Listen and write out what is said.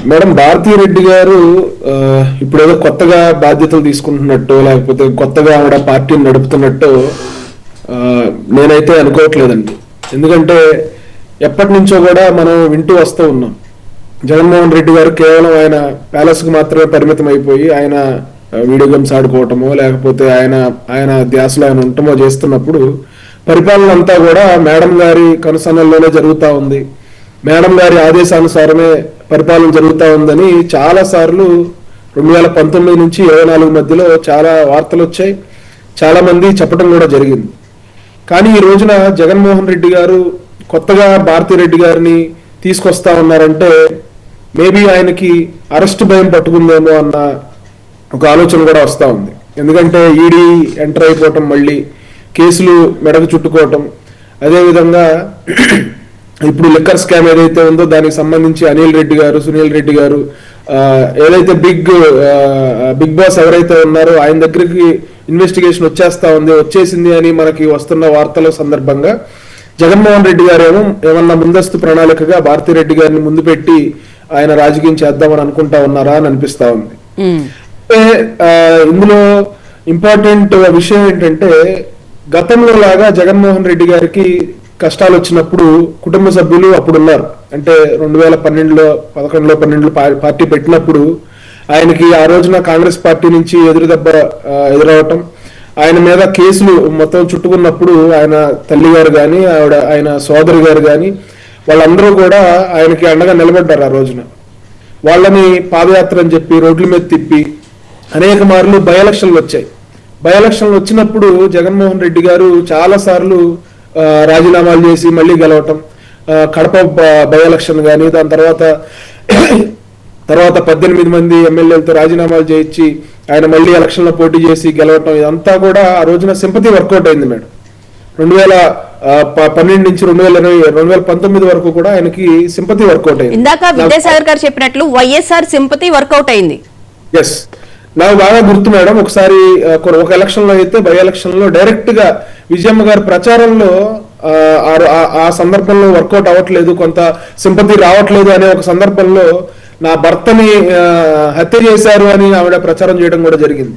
Madam Bharati Reddy గారు ఇప్పుడు ఏదో కొత్తగా బాధ్యతలు తీసుకుంటున్నట్టు లేకపోతే కొత్తగా ఆవిడ పార్టీని నడుపుతున్నట్టు నేనైతే అనుకోవట్లేదండి. ఎందుకంటే ఎప్పటి నుంచో కూడా మనం వింటూ వస్తూ ఉన్నాం, జగన్మోహన్ రెడ్డి గారు కేవలం ఆయన ప్యాలెస్కి మాత్రమే పరిమితం అయిపోయి ఆయన వీడియో గేమ్స్ ఆడుకోవటమో లేకపోతే ఆయన ధ్యాసలో ఆయన ఉండటమో చేస్తున్నప్పుడు పరిపాలన అంతా కూడా మేడం గారి కనుసన్నల్లోనే జరుగుతూ ఉంది, మేడం గారి ఆదేశానుసారమే పరిపాలన జరుగుతూ ఉందని చాలా సార్లు 2019 నుంచి 24 మధ్యలో చాలా వార్తలు వచ్చాయి, చాలా మంది చెప్పడం కూడా జరిగింది. కానీ ఈ రోజున జగన్మోహన్ రెడ్డి గారు కొత్తగా భారతీ రెడ్డి గారిని తీసుకొస్తా ఉన్నారంటే మేబీ ఆయనకి అరెస్ట్ భయం పట్టుకుందేమో అన్న ఒక ఆలోచన కూడా వస్తూ ఉంది. ఎందుకంటే ఈడీ ఎంటర్ అయిపోవటం, మళ్ళీ కేసులు మెడకు చుట్టుకోవటం, అదేవిధంగా ఇప్పుడు లిక్కర్ స్కామ్ ఏదైతే ఉందో దానికి సంబంధించి అనిల్ రెడ్డి గారు, సునీల్ రెడ్డి గారు ఏదైతే బిగ్ బాస్ ఎవరైతే ఉన్నారో ఆయన దగ్గరికి ఇన్వెస్టిగేషన్ వచ్చేసింది అని మనకి వస్తున్న వార్తల సందర్భంగా జగన్మోహన్ రెడ్డి గారు ఏమన్నా ముందస్తు ప్రణాళికగా భారతీ రెడ్డి గారిని ముందు పెట్టి ఆయన రాజకీయం చేద్దామని అనుకుంటా ఉన్నారా అని అనిపిస్తా ఉంది. ఇందులో ఇంపార్టెంట్ విషయం ఏంటంటే గతంలో లాగా జగన్మోహన్ రెడ్డి గారికి కష్టాలు వచ్చినప్పుడు కుటుంబ సభ్యులు అప్పుడు ఉన్నారు. అంటే 2012లో 12 పార్టీ పెట్టినప్పుడు ఆయనకి ఆ రోజున కాంగ్రెస్ పార్టీ నుంచి ఎదురుదెబ్బ ఎదురవటం, ఆయన మీద కేసులు మొత్తం చుట్టుకున్నప్పుడు ఆయన తల్లి గారు కానీ ఆయన సోదరి గారు కానీ వాళ్ళందరూ కూడా ఆయనకి అండగా నిలబడ్డారు. ఆ రోజున వాళ్ళని పాదయాత్ర అని చెప్పి రోడ్ల మీద తిప్పి అనేక మార్లు బై ఎలక్షన్లు వచ్చాయి. బై ఎలక్షన్లు వచ్చినప్పుడు జగన్మోహన్ రెడ్డి గారు చాలా సార్లు రాజీనామాలు చేసి మళ్ళీ గెలవటం, కడప బై ఎలక్షన్ కానీ దాని తర్వాత 18 మంది ఎమ్మెల్యేలతో రాజీనామాలు చేయించి ఆయన మళ్ళీ ఎలక్షన్లో పోటీ చేసి గెలవటం, ఇదంతా కూడా ఆ రోజున సింపతి వర్కౌట్ అయింది మేడం. 2012 నుంచి 2019 వరకు కూడా ఆయనకి సింపతి వర్కౌట్ అయింది. ఇందాక విద్యాసాగర్ గారు చెప్పినట్లు వైఎస్ఆర్ సింపతి వర్కౌట్ అయింది. ఎస్, నాకు బాగా గుర్తు మేడం. ఒకసారి ఒక ఎలక్షన్ లో అయితే బై ఎలక్షన్ లో డైరెక్ట్ గా విజయమ్మ గారి ప్రచారంలో ఆ సందర్భంలో వర్కౌట్ అవ్వట్లేదు, కొంత సింపతి రావట్లేదు అనే ఒక సందర్భంలో నా భర్తని హత్య చేశారు అని ఆవిడ ప్రచారం చేయడం కూడా జరిగింది.